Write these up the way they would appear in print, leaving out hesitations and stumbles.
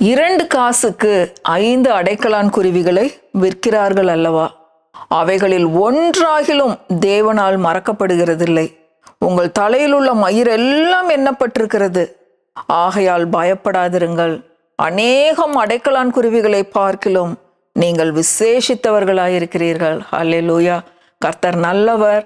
2 காசுக்கு 5 அடைக்கலான் குருவிகளை விற்கிறார்கள் அல்லவா? அவைகளில் ஒன்றாகிலும் தேவனால் மறக்கப்படுகிறதில்லை. உங்கள் தலையில் உள்ள மயிரெல்லாம் எண்ணப்பட்டிருக்கிறது. ஆகையால் பயப்படாதிருங்கள். அநேகம் அடைக்கலான் குருவிகளை பார்க்கிலும் நீங்கள் விசேஷித்தவர்களாயிருக்கிறீர்கள். அல்லேலூயா. கர்த்தர் நல்லவர்.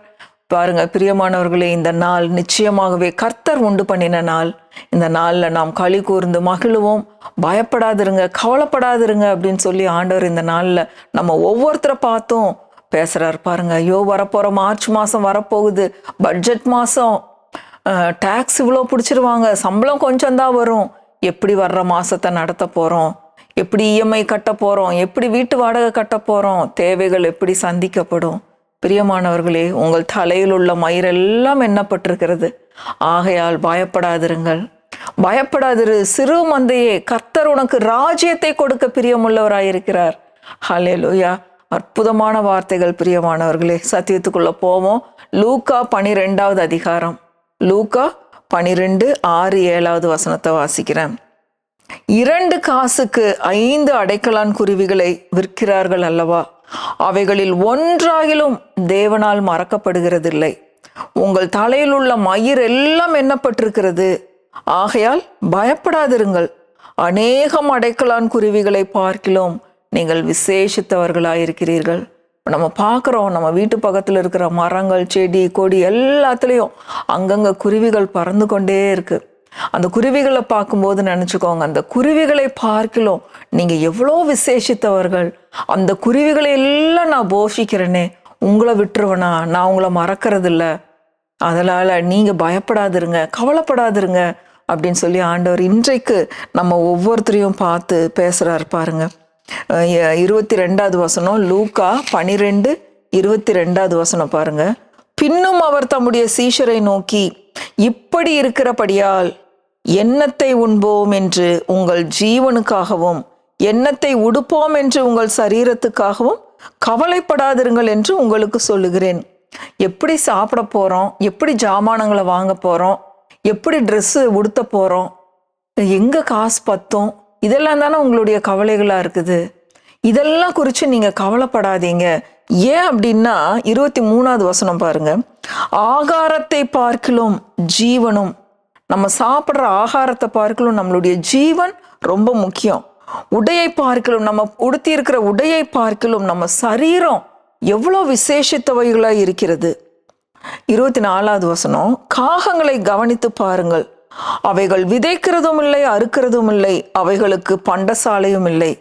பாருங்க பிரியமானவர்களே, இந்த நாள் நிச்சயமாகவே கர்த்தர் உண்டு பண்ணின நாள். இந்த நாளில் நாம் களி கூர்ந்து மகிழுவோம். பயப்படாதிருங்க, கவலைப்படாதிருங்க அப்படின்னு சொல்லி ஆண்டவர் இந்த நாளில் நம்ம ஒவ்வொருத்தரை பார்த்தும் பேசுகிறார். பாருங்க, ஐயோ வரப்போகிற மார்ச் மாதம் வரப்போகுது, பட்ஜெட் மாதம், டேக்ஸ் இவ்வளோ பிடிச்சிருவாங்க, சம்பளம் கொஞ்சம் தான் வரும், எப்படி வர்ற மாதத்தை நடத்த போகிறோம், எப்படி இஎம்ஐ கட்ட போகிறோம், எப்படி வீட்டு வாடகை கட்ட போகிறோம், தேவைகள் எப்படி சந்திக்கப்படும். பிரியமானவர்களே, உங்கள் தலையில் உள்ள மயிரெல்லாம் எண்ணப்பட்டிருக்கிறது. ஆகையால் பயப்படாதிருங்கள். பயப்படாதிரு சிறு மந்தையே, கர்த்தர் உனக்கு ராஜ்யத்தை கொடுக்க பிரியமுள்ளவராயிருக்கிறார். ஹல்லேலூயா. அற்புதமான வார்த்தைகள் பிரியமானவர்களே. சத்தியத்துக்குள்ள போவோம். லூக்கா 12வது அதிகாரம், லூக்கா 12, 6, 7வது வசனத்தை வாசிக்கிறேன். 2 காசுக்கு 5 அடைக்கலான் குருவிகளை விற்கிறார்கள் அல்லவா? அவைகளில் ஒன்றாகிலும் தேவனால் மறக்கப்படுகிறதில்லை. உங்கள் தலையில் உள்ள மயிர் எல்லாம் எண்ணப்பட்டிருக்கிறது. ஆகையால் பயப்படாதிருங்கள். அநேகம் அடைக்கலான் குருவிகளை பார்க்கிலும் நீங்கள் விசேஷித்தவர்களாயிருக்கிறீர்கள். நம்ம பார்க்குறோம், நம்ம வீட்டு பக்கத்தில் இருக்கிற மரங்கள், செடி, கொடி எல்லாத்துலேயும் அங்கங்கே குருவிகள் பறந்து கொண்டே இருக்கு. அந்த குருவிகளை பார்க்கும்போது நினச்சிக்கோங்க, அந்த குருவிகளை பார்க்கலாம் நீங்கள் எவ்வளோ விசேஷித்தவர்கள். அந்த குருவிகளை எல்லாம் நான் போஷிக்கிறேனே, உங்களை விட்டுருவேனா? நான் உங்களை மறக்கிறதில்ல. அதனால் நீங்கள் பயப்படாதிருங்க, கவலைப்படாதிருங்க அப்படின்னு சொல்லி ஆண்டவர் இன்றைக்கு நம்ம ஒவ்வொருத்தரையும் பார்த்து பேசுகிறார். பாருங்க, 22வது வசனம், லூக்கா 12, 22வது வசனம் பாருங்க. பின்னும் அவர் தம்முடைய சீஷரை நோக்கி, இப்படி இருக்கிறபடியால் எண்ணத்தை உண்போம் என்று உங்கள் ஜீவனுக்காகவும் எண்ணத்தை உடுப்போம் என்று உங்கள் சரீரத்துக்காகவும் கவலைப்படாதிருங்கள் என்று உங்களுக்கு சொல்லுகிறேன். எப்படி சாப்பிட போகிறோம், எப்படி ஜாமானங்களை வாங்க போகிறோம், எப்படி ட்ரெஸ்ஸு உடுத்த போகிறோம், எங்கே காசு பத்தும், இதெல்லாம் தானே உங்களுடைய கவலைகளாக இருக்குது. இதெல்லாம் குறித்து நீங்கள் கவலைப்படாதீங்க. ஏன் அப்படின்னா 23வது வசனம் பாருங்க. ஆகாரத்தை பார்க்கிலும் ஜீவனும், நம்ம சாப்பிட்ற ஆகாரத்தை பார்க்கிலும் நம்மளுடைய ஜீவன் ரொம்ப முக்கியம். உடையை பார்க்கிலும், நம்ம உடுத்தி இருக்கிற உடையை பார்க்கிலும் நம்ம சரீரம் எவ்வளோ விசேஷித்தவைகளாக இருக்கிறது. 24வது வசனம், காகங்களை கவனித்து பாருங்கள், அவைகள் விதைக்கிறதும் இல்லை, அறுக்கிறதும் இல்லை, அவைகளுக்கு பண்டசாலையும் இல்லை,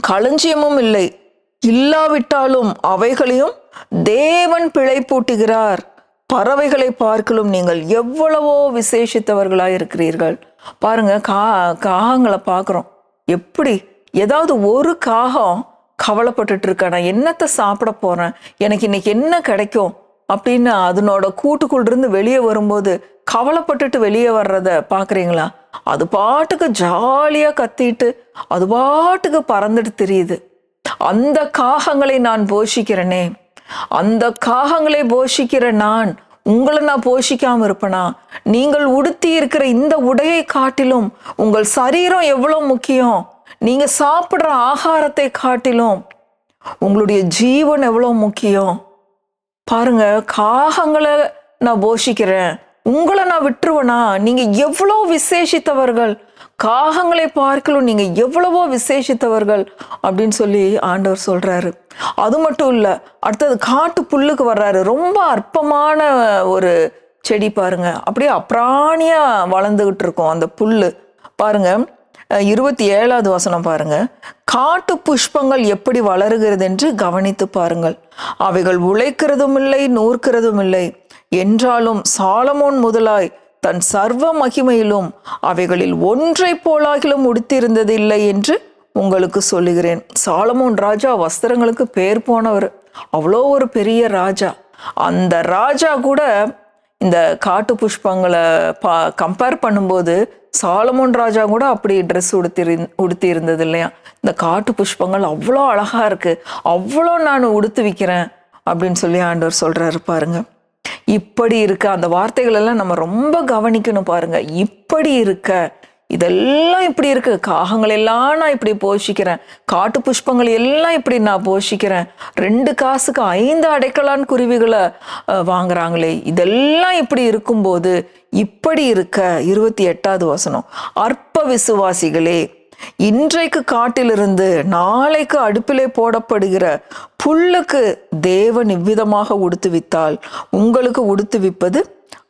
களஞ்சியமும் இல்லை, இல்லாவிட்டாலும் அவைகளையும் தேவன் பிழைப்பூட்டுகிறார். பறவைகளை பார்க்கலும் நீங்கள் எவ்வளவோ விசேஷித்தவர்களாக இருக்கிறீர்கள். பாருங்க, காகங்களை பார்க்குறோம். எப்படி ஏதாவது ஒரு காகம் கவலைப்பட்டுட்டு இருக்க, நான் என்னத்தை சாப்பிட போறேன், எனக்கு இன்னைக்கு என்ன கிடைக்கும் அப்படின்னு அதனோட கூட்டுக்குள்ளிருந்து வெளியே வரும்போது கவலைப்பட்டுட்டு வெளியே வர்றத பார்க்குறீங்களா? அது பாட்டுக்கு ஜாலியாக கத்திட்டு அது பாட்டுக்கு பறந்துட்டு தெரியுது. அந்த காகங்களை நான் போஷிக்கிறேனே, அந்த காகங்களை போஷிக்கிற நான் உங்களை நான் போஷிக்காம இருப்பேனா? நீங்கள் உடுத்தி இருக்கிற இந்த உடையை காட்டிலும் உங்கள் சரீரம் எவ்வளோ முக்கியம். நீங்க சாப்பிட்ற ஆகாரத்தை காட்டிலும் உங்களுடைய ஜீவன் எவ்வளோ முக்கியம். பாருங்க, காகங்களை நான் போஷிக்கிறேன், உங்களை நான் விட்டுருவேனா? நீங்க எவ்வளோ விசேஷித்தவர்கள், காகங்களை பார்க்கலும் நீங்க எவ்வளவோ விசேஷித்தவர்கள் அப்படின்னு சொல்லி ஆண்டவர் சொல்றாரு. அது மட்டும் இல்ல, அடுத்தது காட்டு புல்லுக்கு வர்றாரு. ரொம்ப அற்பமான ஒரு செடி பாருங்க, அப்படியே அப்ராணியா வளர்ந்துகிட்டு இருக்கும் அந்த புல்லு. பாருங்க, 27வது வசனம் பாருங்க. காட்டு புஷ்பங்கள் எப்படி வளருகிறது என்று கவனித்து பாருங்கள், அவைகள் உழைக்கிறதும் இல்லை, நூற்கிறதும் இல்லை, என்றாலும் சாலமோன் முதலாய் தன் சர்வ மகிமையிலும் அவைகளில் ஒன்றை போலாகிலும் உடுத்திருந்தது இல்லை என்று உங்களுக்கு சொல்லுகிறேன். சாலமோன் ராஜா வஸ்திரங்களுக்கு பேர் போனவர், அவ்வளோ ஒரு பெரிய ராஜா. அந்த ராஜா கூட இந்த காட்டு புஷ்பங்களை கம்பேர் பண்ணும்போது சாலமோன் ராஜா கூட அப்படி ட்ரெஸ் உடுத்தி இருந்தது இல்லையா? இந்த காட்டு புஷ்பங்கள் அவ்வளோ அழகா இருக்கு, அவ்வளோ நான் உடுத்து வைக்கிறேன் அப்படின்னு சொல்லி ஆண்டவர் சொல்றாரு. பாருங்க, இப்படி இருக்க அந்த வார்த்தைகள் எல்லாம் நம்ம ரொம்ப கவனிக்கணும். பாருங்க, இப்படி இருக்க இதெல்லாம் இப்படி இருக்கு. காகங்கள் எல்லாம் நான் இப்படி போஷிக்கிறேன், காட்டு புஷ்பங்கள் எல்லாம் இப்படி நான் போஷிக்கிறேன். 2 காசுக்கு 5 அடைக்கலான் குருவிகளை வாங்குறாங்களே, இதெல்லாம் இப்படி இருக்கும்போது இப்படி இருக்க 28வது வசனம், அற்ப விசுவாசிகளே, இன்றைக்கு காட்டிலிருந்து நாளைக்கு அடுப்பிலே போடப்படுகிற புல்லுக்கு தேவன் இவ்விதமாக உடுத்துவித்தால் உங்களுக்கு உடுத்துவிப்பது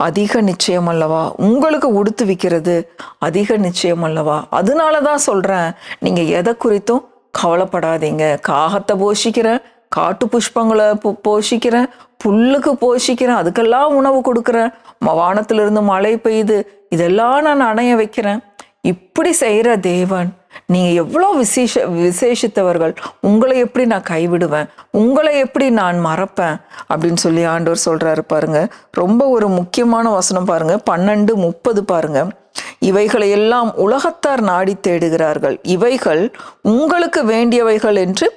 அதிக நிச்சயம் அல்லவா? உங்களுக்கு உடுத்துவிக்கிறது அதிக நிச்சயம் அல்லவா? அதனாலதான் சொல்றேன், நீங்க எதை குறித்தும் கவலைப்படாதீங்க. காகத்தை போஷிக்கிறேன், காட்டு புஷ்பங்களை போஷிக்கிறேன், புல்லுக்கு போஷிக்கிறேன், அதுக்கெல்லாம் உணவு கொடுக்குறேன், வானத்திலிருந்து மழை பெய்யுது, இதெல்லாம் நான் அணைய வைக்கிறேன். இப்படி செய்யற தேவன் நீங்க எவ்வளோ விசேஷித்தவர்கள், உங்களை எப்படி நான் கைவிடுவேன், உங்களை எப்படி நான் மறப்பேன் அப்படின்னு சொல்லி ஆண்டவர் சொல்றாரு பாருங்க. ரொம்ப ஒரு முக்கியமான வசனம் பாருங்க, 12:30 பாருங்க. இவைகளை எல்லாம் உலகத்தார் நாடி தேடுகிறார்கள், இவைகள் உங்களுக்கு வேண்டியவைகள் என்று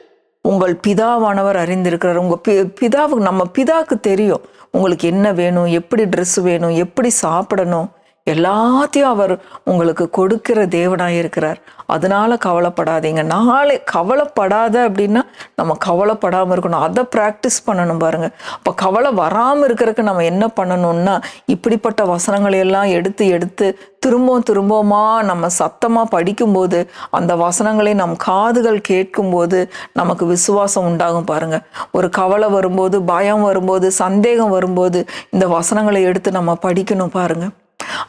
உங்கள் பிதாவானவர் அறிந்திருக்கிறார். உங்க பிதாவுக்கு, நம்ம பிதாவுக்கு தெரியும் உங்களுக்கு என்ன வேணும், எப்படி ட்ரெஸ் வேணும், எப்படி சாப்பிடணும், எல்லாத்தையும் அவர் உங்களுக்கு கொடுக்கிற தேவனாய் இருக்கிறார். அதனால கவலைப்படாதீங்க. நாளை கவலைப்படாத அப்படின்னா நம்ம கவலைப்படாமல் இருக்கணும், அதை ப்ராக்டிஸ் பண்ணணும் பாருங்க. அப்போ கவலை வராமல் இருக்கிறதுக்கு நம்ம என்ன பண்ணணும்னா, இப்படிப்பட்ட வசனங்களை எல்லாம் எடுத்து எடுத்து திரும்பவுமா நம்ம சத்தமாக படிக்கும்போது, அந்த வசனங்களை நம் காதுகள் கேட்கும்போது நமக்கு விசுவாசம் உண்டாகும் பாருங்க. ஒரு கவலை வரும்போது, பயம் வரும்போது, சந்தேகம் வரும்போது இந்த வசனங்களை எடுத்து நம்ம படிக்கணும் பாருங்க.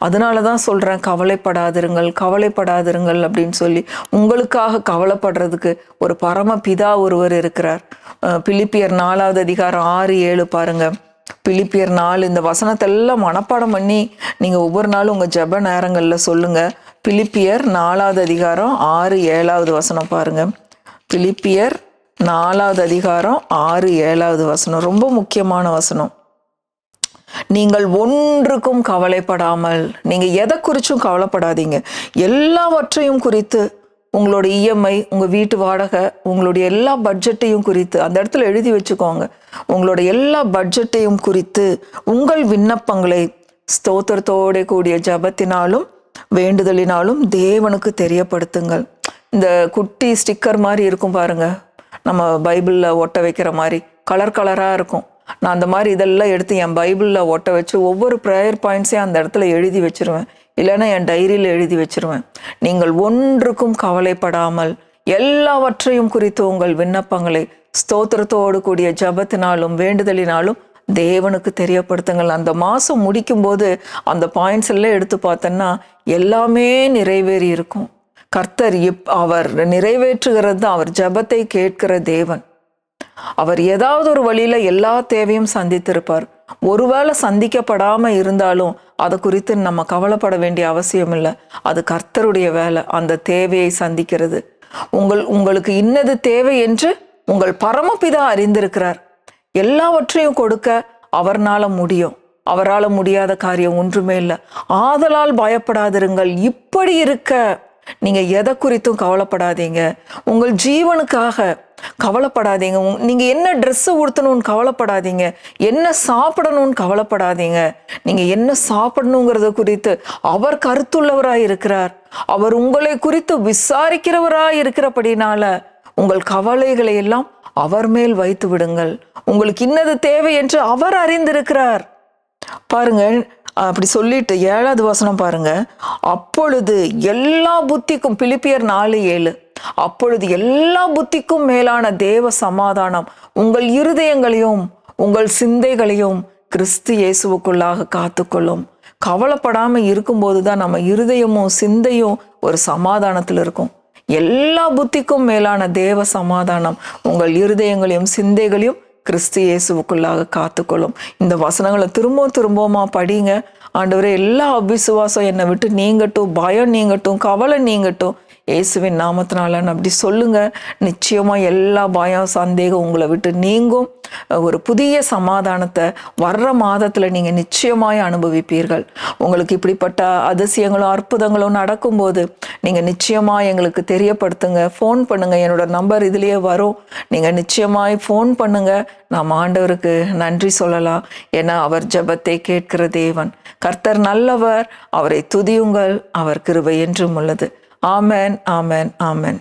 அதனாலதான் சொல்றேன், கவலைப்படாதிருங்கள் அப்படின்னு சொல்லி. உங்களுக்காக கவலைப்படுறதுக்கு ஒரு பரம பிதா ஒருவர் இருக்கிறார். பிலிப்பியர் 4வது அதிகாரம் 6-7 பாருங்க. பிலிப்பியர் 4, இந்த வசனத்தெல்லாம் மனப்பாடம் பண்ணி நீங்க ஒவ்வொரு நாளும் உங்க ஜெப நேரங்கள்ல சொல்லுங்க. பிலிப்பியர் 4வது அதிகாரம் 6-7 வசனம் பாருங்க. பிலிப்பியர் 4வது அதிகாரம் 6-7 வசனம் ரொம்ப முக்கியமான வசனம். நீங்கள் ஒன்றுக்கும் கவலைப்படாமல், நீங்க எதை குறிச்சும் கவலைப்படாதீங்க, எல்லாவற்றையும் குறித்து, உங்களோட இஎம்ஐ, உங்க வீட்டு வாடகை, உங்களுடைய எல்லா பட்ஜெட்டையும் குறித்து அந்த இடத்துல எழுதி வச்சுக்கோங்க. உங்களோட எல்லா பட்ஜெட்டையும் குறித்து உங்கள் விண்ணப்பங்களை ஸ்தோத்திரத்தோட கூடிய ஜபத்தினாலும் வேண்டுதலினாலும் தேவனுக்கு தெரியப்படுத்துங்கள். இந்த குட்டி ஸ்டிக்கர் மாதிரி இருக்கும் பாருங்க, நம்ம பைபிளில் ஒட்ட வைக்கிற மாதிரி கலர் கலராக இருக்கும். நான் அந்த மாதிரி இதெல்லாம் எடுத்து என் பைபிளில் ஒட்ட வச்சு ஒவ்வொரு ப்ரேயர் பாயிண்ட்ஸையும் அந்த இடத்துல எழுதி வச்சிருவேன், இல்லைன்னா என் டைரியில் எழுதி வச்சிருவேன். நீங்கள் ஒன்றுக்கும் கவலைப்படாமல் எல்லாவற்றையும் குறித்து உங்கள் விண்ணப்பங்களை ஸ்தோத்திரத்தோடு கூடிய ஜபத்தினாலும் வேண்டுதலினாலும் தேவனுக்கு தெரியப்படுத்துங்கள். அந்த மாதம் முடிக்கும் போது அந்த பாயிண்ட்ஸ் எல்லாம் எடுத்து பார்த்தோன்னா எல்லாமே நிறைவேறி இருக்கும். கர்த்தர் அவர் நிறைவேற்றுகிறது, அவர் ஜபத்தை கேட்கிற தேவன். அவர் ஏதாவது ஒரு வழியில எல்லா தேவையும் சந்தித்திருப்பார். ஒருவேளை சந்திக்கப்படாம இருந்தாலும் அதை குறித்து நம்ம கவலைப்பட வேண்டிய அவசியம் இல்லை. அது கர்த்தருடைய வேலை, அந்த தேவையை சந்திக்கிறது. உங்களுக்கு இன்னது தேவை என்று உங்கள் பரமபிதா அறிந்திருக்கிறார். எல்லாவற்றையும் கொடுக்க அவர்னால முடியும், அவரால் முடியாத காரியம் ஒன்றுமே இல்லை. ஆதலால் பயப்படாதிருங்கள். இப்படி இருக்க நீங்க எதை குறித்தும் கவலைப்படாதீங்க. உங்கள் ஜீவனுக்காக கவலைப்படாதீங்க. நீங்க என்ன ட்ரெஸ் உடுத்தணும்னு கவலைப்படாதீங்க, என்ன சாப்பிடணும்னு கவலைப்படாதீங்க. நீங்க என்ன சாப்பிடணுங்கிறத குறித்து அவர் கருத்துள்ளவராய் இருக்கிறார். அவர் உங்களை குறித்து விசாரிக்கிறவராய் இருக்கிறபடினால உங்கள் கவலைகளை எல்லாம் அவர் மேல் வைத்து விடுங்கள். உங்களுக்கு இன்னது தேவை என்று அவர் அறிந்திருக்கிறார். பாருங்க, அப்படி சொல்லிட்டு 7வது வசனம் பாருங்க. அப்பொழுது எல்லா புத்திக்கும், பிலிப்பியர் 4:7, அப்பொழுது எல்லா புத்திக்கும் மேலான தேவ சமாதானம் உங்கள் இருதயங்களையும் உங்கள் சிந்தைகளையும் கிறிஸ்து இயேசுவுக்குள்ளாக காத்துக்கொள்ளும். கவலைப்படாம இருக்கும்போதுதான் நம்ம இருதயமும் சிந்தையும் ஒரு சமாதானத்தில் இருக்கும். எல்லா புத்திக்கும் மேலான தேவ சமாதானம் உங்கள் இருதயங்களையும் சிந்தைகளையும் கிறிஸ்து இயேசுவுக்குள்ளாக காத்துக்கொள்ளும். இந்த வசனங்களை திரும்பவுமா படிங்க. ஆண்டவரே, எல்லா அவிசுவாசம் என்னை விட்டு நீங்கட்டும், பயம் நீங்கட்டும், கவலை நீங்கட்டும், இயேசுவின் நாமத்தினால அப்படி சொல்லுங்க. நிச்சயமா எல்லா பயம் சந்தேகம் உங்களை விட்டு நீங்கும். ஒரு புதிய சமாதானத்தை வர்ற மாதத்தில் நீங்கள் நிச்சயமாய் அனுபவிப்பீர்கள். உங்களுக்கு இப்படிப்பட்ட அதிசயங்களும் அற்புதங்களும் நடக்கும்போது நீங்கள் நிச்சயமாக எங்களுக்கு தெரியப்படுத்துங்க, ஃபோன் பண்ணுங்க. என்னோட நம்பர் இதுலேயே வரும். நீங்கள் நிச்சயமாய் ஃபோன் பண்ணுங்க. நாம் ஆண்டவருக்கு நன்றி சொல்லலாம். ஏன்னா அவர் ஜெபத்தை கேட்கிற தேவன். கர்த்தர் நல்லவர், அவரை துதியுங்கள், அவர் கிருபை என்றும் உள்ளது. ஆமென், ஆமென், ஆமென்.